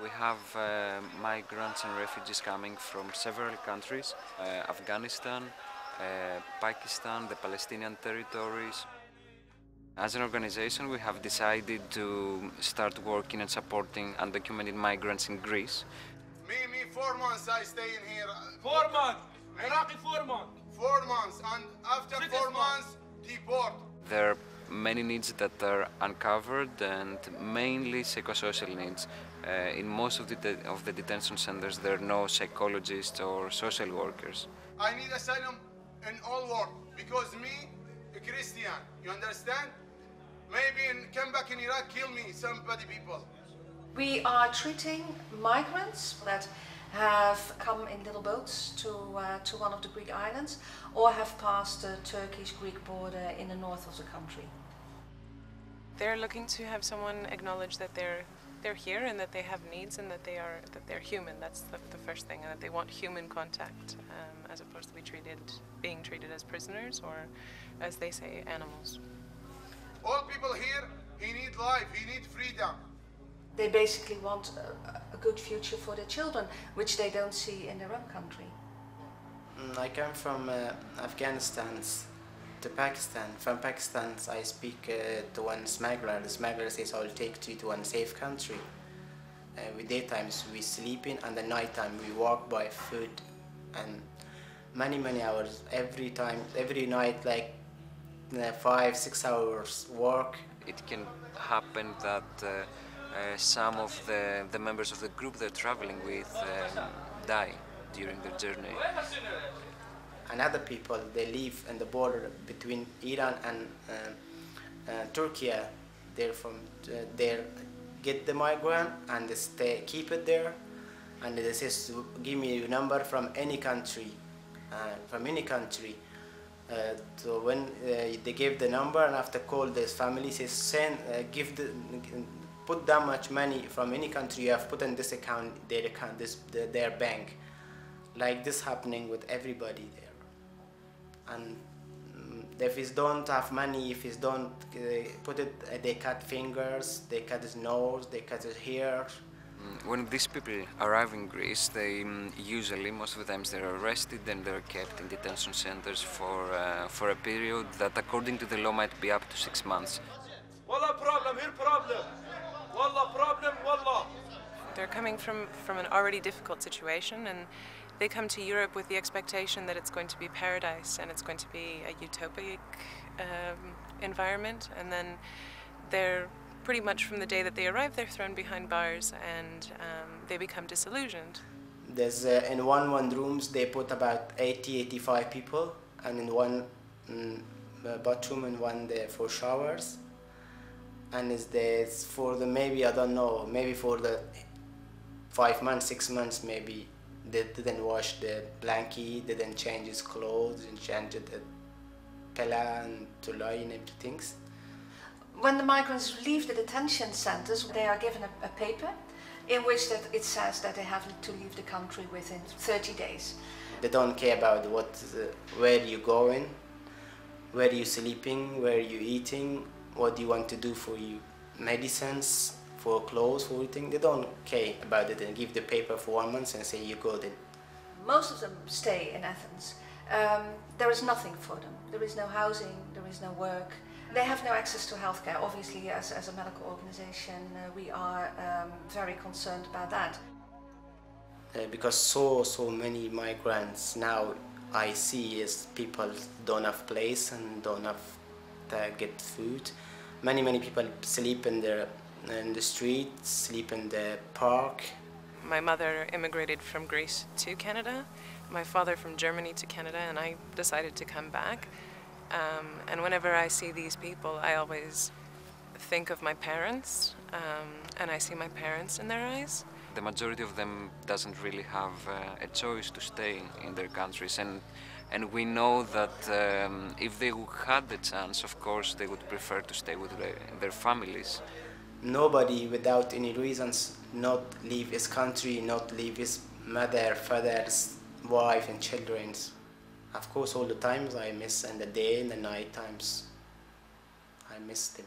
We have migrants and refugees coming from several countries, Afghanistan, Pakistan, the Palestinian territories. As an organization, we have decided to start working and supporting undocumented migrants in Greece. Me, 4 months I stay in here. 4 months! Iraqi 4 months! 4 months, and after 4 months, deport. There are many needs that are uncovered, and mainly psychosocial needs. In most of the detention centers, there are no psychologists or social workers. I need asylum in all world, because me, a Christian, you understand? Maybe come back in Iraq, kill me, somebody people. We are treating migrants that have come in little boats to one of the Greek islands or have passed the Turkish-Greek border in the north of the country. They're looking to have someone acknowledge that they're here and that they have needs and that they're human. That's the first thing, and that they want human contact as opposed to being treated as prisoners or, as they say, animals. All people here, he need life, he need freedom. They basically want a good future for their children, which they don't see in their own country. I come from Afghanistan to Pakistan. From Pakistan, I speak to one smuggler. The smuggler says, "I'll take you to one safe country." With daytimes we sleeping, and the nighttime we walk by foot, and many hours every night, like 5-6 hours work. It can happen that some of the members of the group they're traveling with die during their journey. And other people, they live in the border between Iran and Turkey. They're from there, get the migrant and they keep it there, and they say, "Give me a number from any country, So when they give the number, and after call this family, says put that much money from any country you have put in this account, their bank. Like this happening with everybody there. And if he don't have money, if he don't put it, they cut fingers, they cut his nose, they cut his hair. When these people arrive in Greece, they usually, most of the times, they're arrested and they're kept in detention centers for a period that, according to the law, might be up to 6 months. Wallah problem, here problem. Wallah problem, wallah. They're coming from an already difficult situation, and they come to Europe with the expectation that it's going to be paradise and it's going to be a utopic environment, and then they're pretty much from the day that they arrive, they're thrown behind bars and they become disillusioned. There's in one rooms they put about 80-85 people, and in one bathroom and one there for showers, and it's for the, maybe I don't know, maybe for the 5 months, 6 months maybe they didn't wash the blanket, didn't change his clothes, and change the pillow and to lie and everything. When the migrants leave the detention centers, they are given a paper in which it says that they have to leave the country within 30 days. They don't care about where you're going, where you're sleeping, where you're eating, what you want to do for you, medicines, for clothes, for everything. They don't care about it and give the paper for 1 month and say you go then. Most of them stay in Athens. There is nothing for them. There is no housing, there is no work. They have no access to healthcare. Obviously, as a medical organization, we are very concerned about that. Because so many migrants now I see is people don't have place and don't have to get food. Many people sleep in the streets, sleep in the park. My mother immigrated from Greece to Canada, my father from Germany to Canada, and I decided to come back. And whenever I see these people, I always think of my parents, and I see my parents in their eyes. The majority of them doesn't really have a choice to stay in their countries, and we know that if they had the chance, of course, they would prefer to stay with their families. Nobody without any reasons not leave his country, not leave his mother, father's wife and children. Of course, all the times I miss, and the day and the night times I miss them.